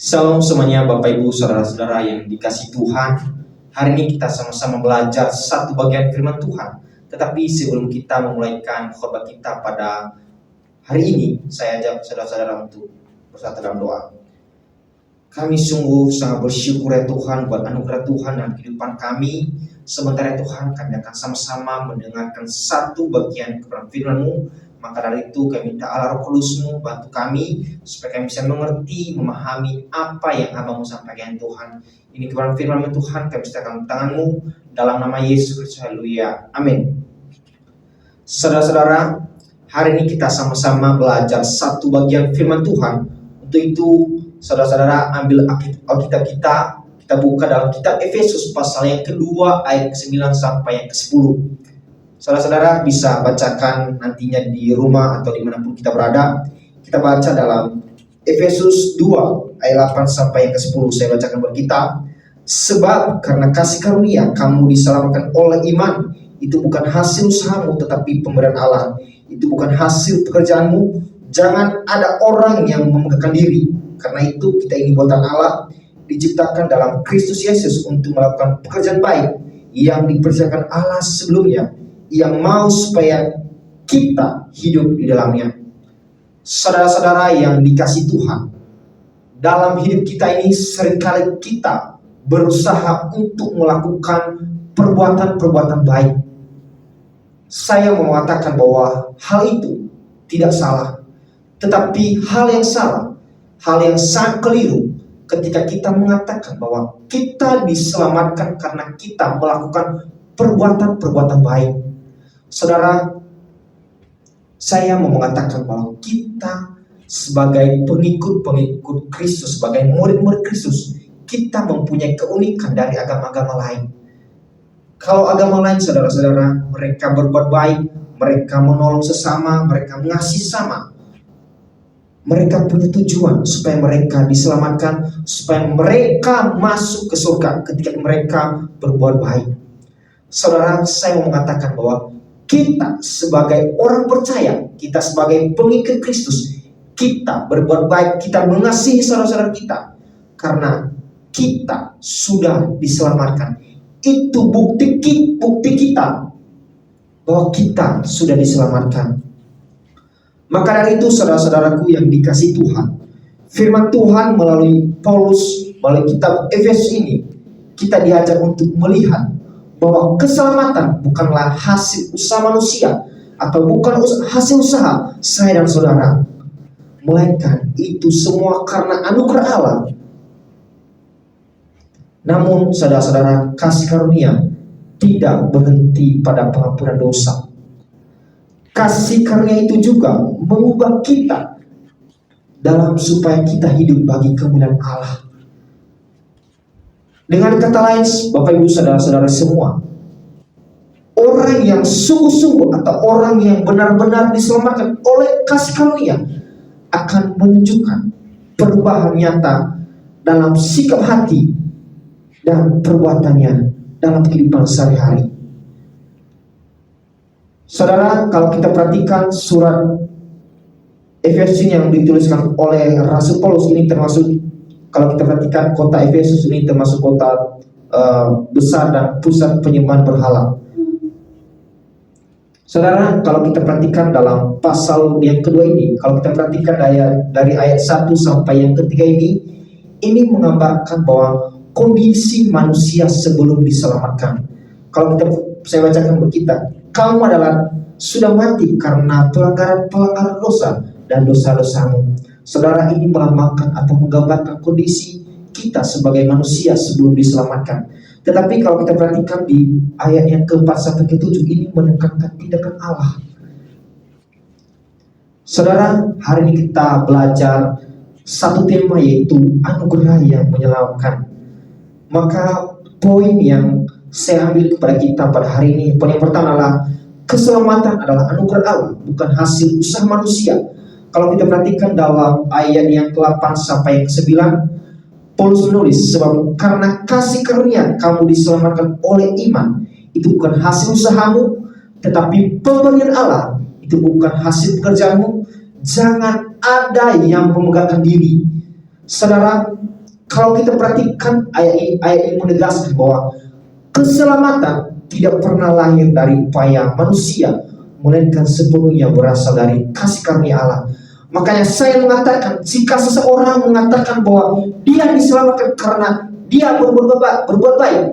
Salam semuanya Bapak Ibu Saudara-saudara yang dikasihi Tuhan. Hari ini kita sama-sama belajar satu bagian firman Tuhan. Tetapi sebelum kita memulaikan khotbah kita pada hari ini, saya ajak saudara-saudara untuk bersatu dalam doa. Kami sungguh sangat bersyukur ya Tuhan buat anugerah Tuhan dalam kehidupan kami. Sementara Tuhan, kami akan sama-sama mendengarkan satu bagian kebenaran firman-Mu. Maka dari itu kami minta Allah Roh Kudus-Mu bantu kami supaya kami bisa mengerti, memahami apa yang Abang-Mu sampaikan Tuhan. Ini kebenaran firman-Mu Tuhan, kami serahkan tangan-Mu dalam nama Yesus Kristus. Haleluya. Amin. Saudara-saudara, hari ini kita sama-sama belajar satu bagian firman Tuhan. Untuk itu, saudara-saudara ambil Alkitab kita buka dalam kitab Efesus pasal yang kedua ayat ke-9 sampai yang ke-10. Saudara-saudara bisa bacakan nantinya di rumah atau dimanapun kita berada. Kita baca dalam Efesus 2 ayat 8 sampai yang ke-10. Saya bacakan buat kita. Sebab karena kasih karunia kamu diselamatkan oleh iman. Itu bukan hasil usahamu tetapi pemberian Allah. Itu bukan hasil pekerjaanmu. Jangan ada orang yang memegahkan diri. Karena itu kita ini buatan Allah, diciptakan dalam Kristus Yesus untuk melakukan pekerjaan baik yang dipersiapkan Allah sebelumnya, yang mau supaya kita hidup di dalamnya. Saudara-saudara yang dikasihi Tuhan, dalam hidup kita ini seringkali kita berusaha untuk melakukan perbuatan-perbuatan baik. Saya mau mengatakan bahwa hal itu tidak salah, tetapi hal yang salah, hal yang sangat keliru ketika kita mengatakan bahwa kita diselamatkan karena kita melakukan perbuatan-perbuatan baik. Saudara, saya mau mengatakan bahwa kita sebagai pengikut-pengikut Kristus, sebagai murid-murid Kristus, kita mempunyai keunikan dari agama-agama lain. Kalau agama lain, saudara-saudara, mereka berbuat baik, mereka menolong sesama, mereka mengasihi sama. Mereka punya tujuan supaya mereka diselamatkan, supaya mereka masuk ke surga ketika mereka berbuat baik. Saudara, saya mau mengatakan bahwa kita sebagai orang percaya, kita sebagai pengikut Kristus, kita berbuat baik, kita mengasihi saudara-saudara kita karena kita sudah diselamatkan. Itu bukti kita bahwa kita sudah diselamatkan. Maka dari itu saudara-saudaraku yang dikasihi Tuhan, firman Tuhan melalui Paulus, melalui kitab Efesus ini, kita diajar untuk melihat bahwa keselamatan bukanlah hasil usaha manusia atau bukan hasil usaha saya dan saudara, melainkan itu semua karena anugerah Allah. Namun saudara-saudara, kasih karunia tidak berhenti pada pengampunan dosa. Kasih karunia itu juga mengubah kita dalam supaya kita hidup bagi kemuliaan Allah. Dengan kata lain, Bapak Ibu Saudara-saudara semua, orang yang sungguh-sungguh atau orang yang benar-benar diselamatkan oleh kasih karunia akan menunjukkan perubahan nyata dalam sikap hati dan perbuatannya dalam kehidupan sehari-hari. Saudara, kalau kita perhatikan surat Efesus yang dituliskan oleh Rasul Paulus ini, termasuk kalau kita perhatikan kota Efesus ini termasuk kota besar dan pusat penyembahan berhala. Saudara, kalau kita perhatikan dalam pasal yang kedua ini, kalau kita perhatikan dari ayat 1 sampai yang ketiga ini menggambarkan bahwa kondisi manusia sebelum diselamatkan. Kalau saya bacakan buat kita, kamu adalah sudah mati karena pelanggaran dosa dan dosa-dosamu. Saudara, ini melambangkan atau menggambarkan kondisi kita sebagai manusia sebelum diselamatkan. Tetapi kalau kita perhatikan di ayat yang ke-4 sampai ke-7 ini menekankan tindakan Allah. Saudara, hari ini kita belajar satu tema, yaitu anugerah yang menyelamatkan. Maka poin yang saya ambil kepada kita pada hari ini, poin yang pertama adalah keselamatan adalah anugerah Allah, bukan hasil usaha manusia. Kalau kita perhatikan dalam ayat yang ke-8 sampai yang ke-9, Paulus menulis, sebab karena kasih karunia kamu diselamatkan oleh iman. Itu bukan hasil usahamu, tetapi pemberian Allah. Itu bukan hasil pekerjaanmu. Jangan ada yang memegahkan diri. Saudara, kalau kita perhatikan ayat ini menegaskan bahwa keselamatan tidak pernah lahir dari upaya manusia, melainkan sepenuhnya berasal dari kasih karunia Allah. Makanya saya mengatakan, jika seseorang mengatakan bahwa dia diselamatkan karena dia berbuat baik,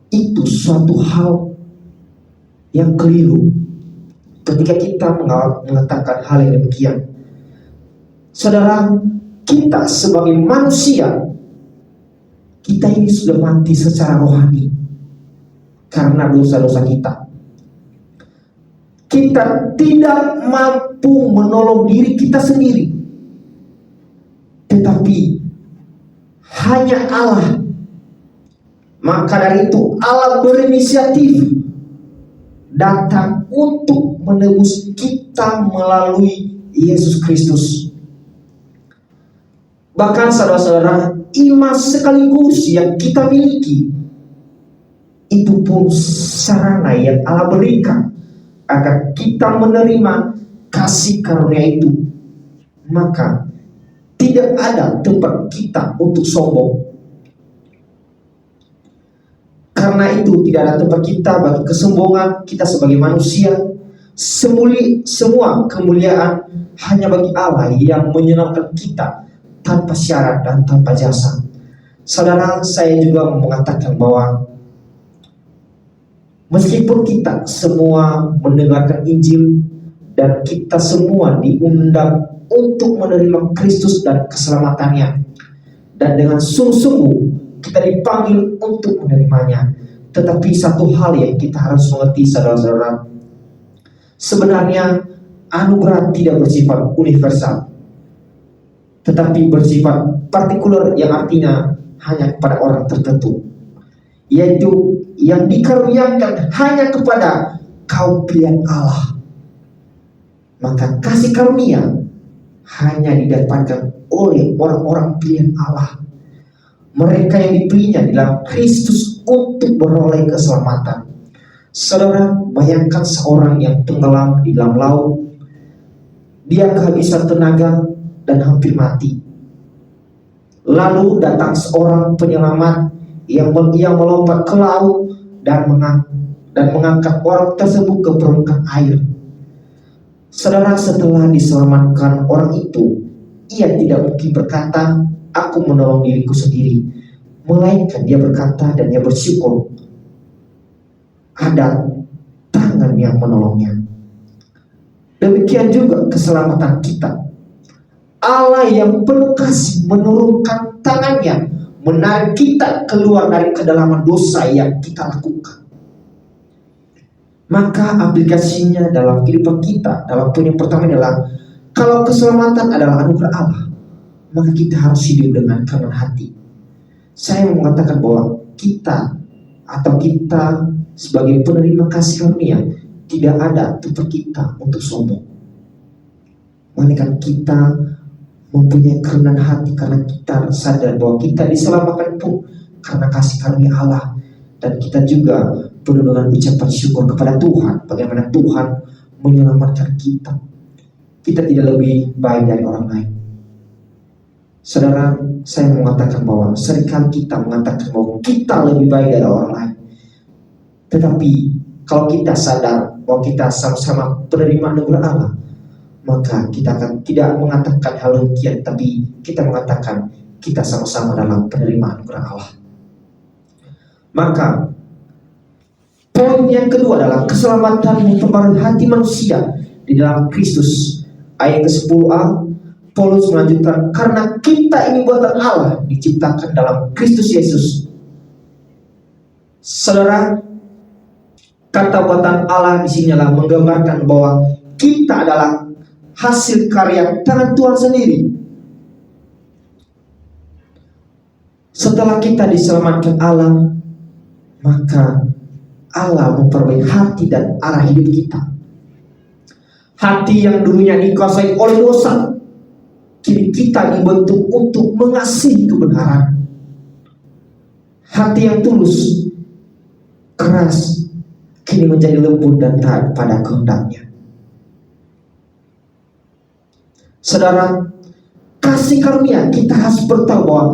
itu suatu hal yang keliru. Ketika kita mengatakan hal yang demikian, saudara, kita sebagai manusia, kita ini sudah mati secara rohani karena dosa-dosa kita. Kita tidak mampu menolong diri kita sendiri, tetapi hanya Allah. Maka dari itu Allah berinisiatif datang untuk menebus kita melalui Yesus Kristus. Bahkan saudara-saudara, iman sekaligus yang kita miliki itu pun sarana yang Allah berikan agar kita menerima kasih karunia itu. Maka tidak ada tempat kita untuk sombong. Karena itu tidak ada tempat kita bagi kesombongan kita sebagai manusia. Semua kemuliaan hanya bagi Allah yang menyenangkan kita tanpa syarat dan tanpa jasa. Saudara, saya juga mengatakan bahwa meskipun kita semua mendengarkan Injil dan kita semua diundang untuk menerima Kristus dan keselamatannya, dan dengan sungguh-sungguh kita dipanggil untuk menerimanya, tetapi satu hal yang kita harus mengerti, saudara-saudara, sebenarnya anugerah tidak bersifat universal, tetapi bersifat partikular, yang artinya hanya kepada orang tertentu, yaitu yang dikaruniakan hanya kepada kaum pilihan Allah. Maka kasih karunia hanya didapatkan oleh orang-orang pilihan Allah, mereka yang dipilihnya di dalam Kristus untuk beroleh keselamatan. Saudara, bayangkan seorang yang tenggelam di dalam laut, dia kehabisan tenaga dan hampir mati. Lalu datang seorang penyelamat yang melompat ke laut dan mengangkat orang tersebut ke permukaan air. Saudara, setelah diselamatkan orang itu, ia tidak mungkin berkata, "Aku menolong diriku sendiri," melainkan dia berkata dan dia bersyukur ada tangan yang menolongnya. Demikian juga keselamatan kita. Allah yang penuh kasih menurunkan tangannya, menarik kita keluar dari kedalaman dosa yang kita lakukan. Maka aplikasinya dalam kehidupan kita, dalam poin yang pertama adalah, kalau keselamatan adalah anugerah Allah, maka kita harus hidup dengan kerendahan hati. Saya mau mengatakan bahwa kita sebagai penerima kasih karunia, tidak ada tempat kita untuk sombong. Melainkan kita mempunyai kerendahan hati karena kita sadar bahwa kita diselamatkan pun karena kasih karunia Allah, dan kita juga penuh dengan ucapan syukur kepada Tuhan bagaimana Tuhan menyelamatkan kita. Kita tidak lebih baik dari orang lain. Saudara, saya mengatakan bahwa seringkali kita mengatakan bahwa kita lebih baik dari orang lain. Tetapi kalau kita sadar bahwa kita sama-sama penerima anugerah Allah, maka kita akan tidak mengatakan hal demikian, tapi kita mengatakan kita sama-sama dalam penerima anugerah Allah. Maka poin yang kedua adalah keselamatan memperbarui hati manusia di dalam Kristus. Ayat ke-10a, Paulus melanjutkan, karena kita ini buatan Allah, diciptakan dalam Kristus Yesus. Saudara, kata buatan Allah di sini adalah menggambarkan bahwa kita adalah hasil karya tangan Tuhan sendiri. Setelah kita diselamatkan Allah, maka Allah memperbaiki hati dan arah hidup kita. Hati yang dulunya dikuasai oleh dosa, kini kita dibentuk untuk mengasihi kebenaran. Hati yang tulus, keras, kini menjadi lembut dan taat pada kehendaknya. Saudara, kasih karunia, kita harus bertahu bahwa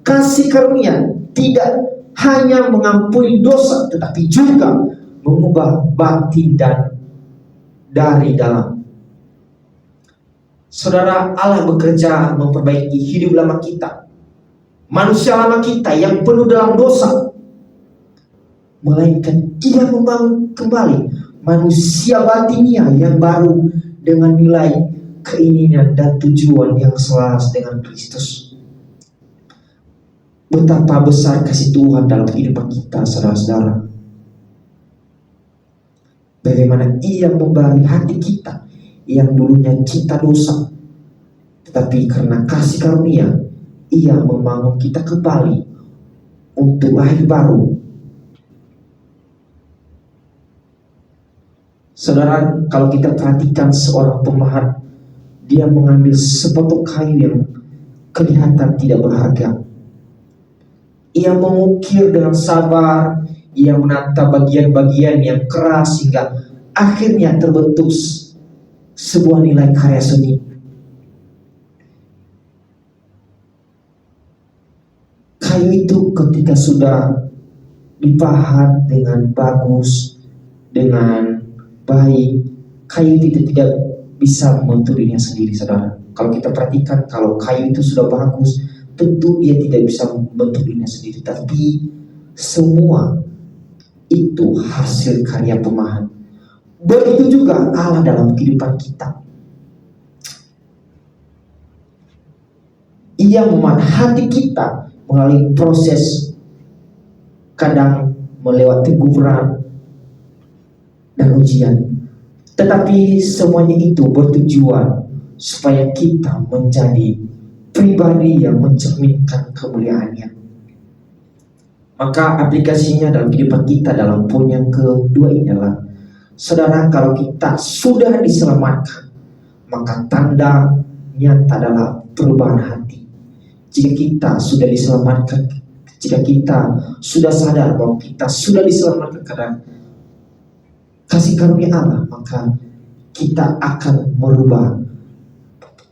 kasih karunia tidak hanya mengampuni dosa, tetapi juga mengubah batin dan dari dalam. Saudara, Allah bekerja memperbaiki hidup lama kita, manusia lama kita yang penuh dalam dosa, melainkan Ia membangun kembali manusia batinnya yang baru dengan nilai, keinginan dan tujuan yang selaras dengan Kristus. Betapa besar kasih Tuhan dalam kehidupan kita, saudara-saudara. Bagaimana Ia memberi hati kita yang dulunya cinta dosa, tetapi karena kasih karunia Ia membangun kita kembali untuk lahir baru. Saudara, kalau kita perhatikan seorang pemahat, dia mengambil sepotong kayu yang kelihatan tidak berharga. Ia mengukir dengan sabar, ia menata bagian-bagian yang keras hingga akhirnya terbentuk sebuah nilai karya seni. Kayu itu ketika sudah dipahat dengan bagus, dengan baik, kayu itu tidak bisa membentuk dirinya sendiri, saudara. Kalau kita perhatikan, kalau kayu itu sudah bagus, tentu dia tidak bisa membentuk dirinya sendiri. Tapi semua itu hasil karya pemahat. Begitu juga Allah dalam kehidupan kita. Ia memahat hati kita melalui proses, kadang melewati teguran dan ujian. Tetapi semuanya itu bertujuan supaya kita menjadi pribadi yang mencerminkan kemuliaan-Nya. Maka aplikasinya dalam kehidupan kita dalam poin yang kedua ini adalah, saudara, kalau kita sudah diselamatkan, maka tanda nyata adalah perubahan hati. Jika kita sudah diselamatkan, jika kita sudah sadar bahwa kita sudah diselamatkan karena kasih karunia Allah, maka kita akan merubah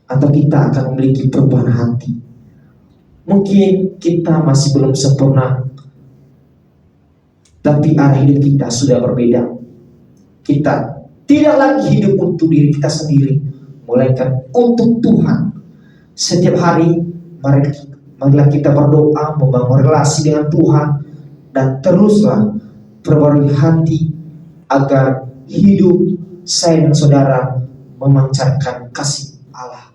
atau kita akan memiliki perubahan hati. Mungkin kita masih belum sempurna, tapi arah hidup kita sudah berbeda. Kita tidak lagi hidup untuk diri kita sendiri, melainkan untuk Tuhan. Setiap hari marilah kita berdoa, membangun relasi dengan Tuhan, dan teruslah perbarui hati agar hidup saya dan saudara memancarkan kasih Allah.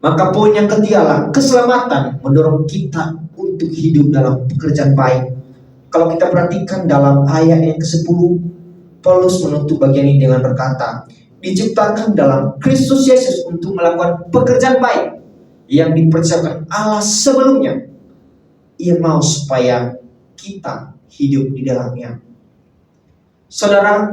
Maka poin yang ketiga adalah keselamatan mendorong kita untuk hidup dalam pekerjaan baik. Kalau kita perhatikan dalam ayat yang ke-10, Paulus menutup bagian ini dengan berkata, diciptakan dalam Kristus Yesus untuk melakukan pekerjaan baik yang dipersiapkan Allah sebelumnya. Ia mau supaya kita hidup di dalamnya. Saudara,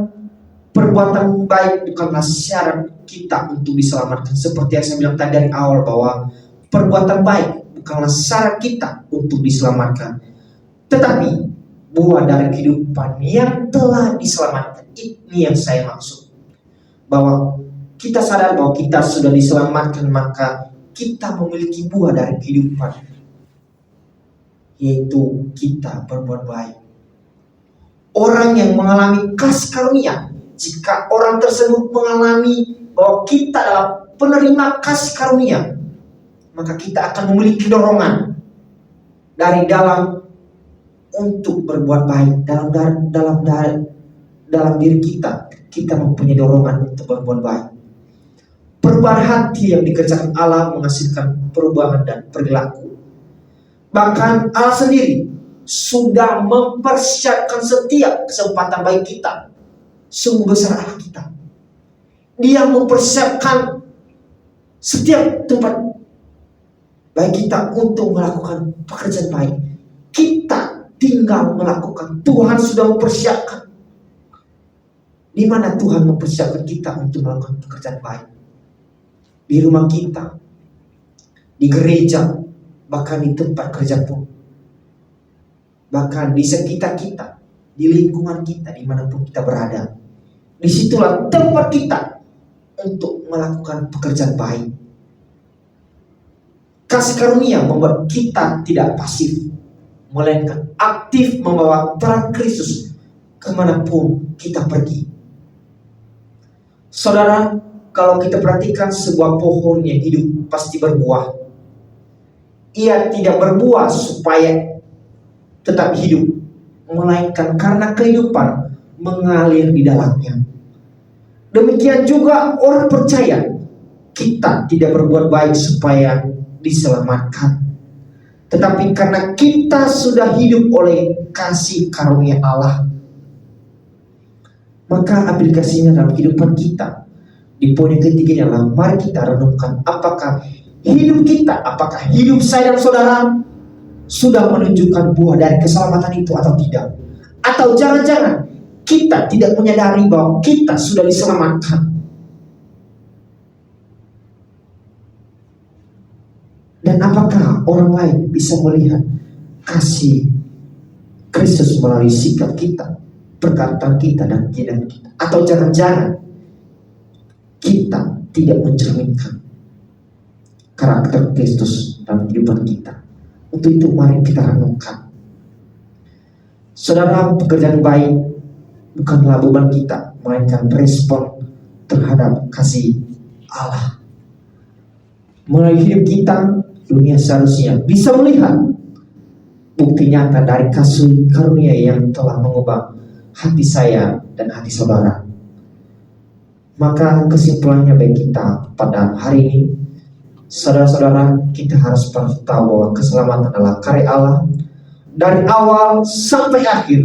perbuatan baik bukanlah syarat kita untuk diselamatkan. Seperti yang saya bilang tadi dari awal, bahwa perbuatan baik bukanlah syarat kita untuk diselamatkan, tetapi buah dari kehidupan yang telah diselamatkan. Ini yang saya maksud, bahwa kita sadar bahwa kita sudah diselamatkan, maka kita memiliki buah dari kehidupan, yaitu kita berbuat baik. Orang yang mengalami kasih karunia, jika orang tersebut mengalami bahwa kita adalah penerima kasih karunia, maka kita akan memiliki dorongan dari dalam untuk berbuat baik. Dalam diri kita, kita mempunyai dorongan untuk berbuat baik. Perubahan hati yang dikerjakan Allah menghasilkan perubahan dan perilaku. Bahkan Allah sendiri sudah mempersiapkan setiap kesempatan baik kita. Sungguh besar Allah kita. Dia mempersiapkan setiap tempat baik kita untuk melakukan pekerjaan baik. Kita tinggal melakukan. Tuhan sudah mempersiapkan. Di mana Tuhan mempersiapkan kita untuk melakukan pekerjaan baik? Di rumah kita, di gereja, bahkan di tempat kerja pun, bahkan di sekitar kita, di lingkungan kita, dimanapun kita berada. Disitulah tempat kita untuk melakukan pekerjaan baik. Kasih karunia membuat kita tidak pasif, melainkan aktif membawa terang Kristus kemanapun kita pergi. Saudara, kalau kita perhatikan sebuah pohon yang hidup pasti berbuah. Ia tidak berbuah supaya tetap hidup, melainkan karena kehidupan mengalir di dalamnya. Demikian juga orang percaya, kita tidak berbuat baik supaya diselamatkan, tetapi karena kita sudah hidup oleh kasih karunia Allah. Maka aplikasinya dalam kehidupan kita, di poin yang ketiga adalah mari kita renungkan apakah hidup saya dan saudara sudah menunjukkan buah dari keselamatan itu atau tidak. Atau jangan-jangan kita tidak menyadari bahwa kita sudah diselamatkan. Dan apakah orang lain bisa melihat kasih Kristus melalui sikap kita, perkataan kita, dan tindakan kita? Atau jangan-jangan kita tidak mencerminkan karakter Kristus dalam kehidupan kita? Untuk itu mari kita renungkan. Saudara, pekerjaan baik bukanlah beban kita, melainkan respon terhadap kasih Allah. Melalui hidup kita, dunia seharusnya bisa melihat bukti nyata dari kasih karunia yang telah mengubah hati saya dan hati saudara. Maka kesimpulannya bagi kita pada hari ini, saudara-saudara, kita harus tahu bahwa keselamatan adalah karya Allah. Dari awal sampai akhir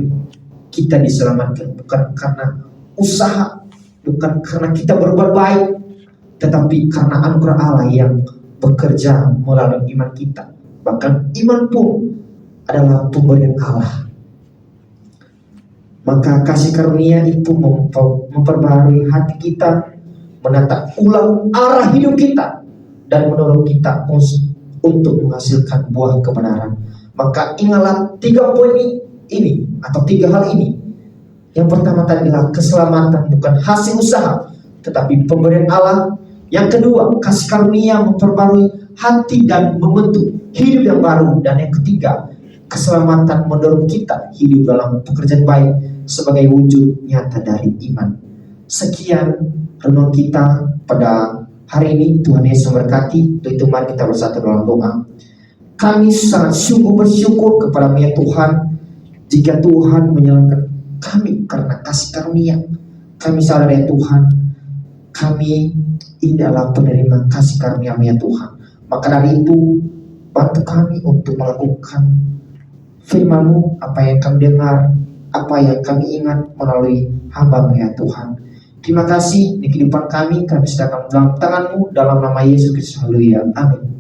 kita diselamatkan bukan karena usaha, bukan karena kita berbuat baik, tetapi karena anugerah Allah yang bekerja melalui iman kita. Bahkan iman pun adalah pemberian Allah. Maka kasih karunia itu memperbarui hati kita, menata ulang arah hidup kita, dan mendorong kita untuk menghasilkan buah kebenaran. Maka ingatlah 3 poin ini atau 3 hal ini. Yang pertama tadi adalah keselamatan bukan hasil usaha, tetapi pemberian Allah. Yang kedua, kasih karunia memperbarui hati dan membentuk hidup yang baru. Dan yang ketiga, keselamatan mendorong kita hidup dalam pekerjaan baik sebagai wujud nyata dari iman. Sekian renungan kita pada hari ini. Tuhan Yesus memberkati. Untuk itu mari kita bersatu dalam doa. Kami sangat sungguh bersyukur kepada-Mu ya Tuhan, jika Tuhan menyelamatkan kami karena kasih karunia. Kami sadar ya Tuhan, kami ini adalah penerima kasih karunia-Mu ya Tuhan. Maka dari itu, bantu kami untuk melakukan firman-Mu, apa yang kami dengar, apa yang kami ingat melalui hamba-Mu ya Tuhan. Terima kasih di kehidupan kami serahkan dalam tangan-Mu, dalam nama Yesus Kristus. Haleluya. Amin.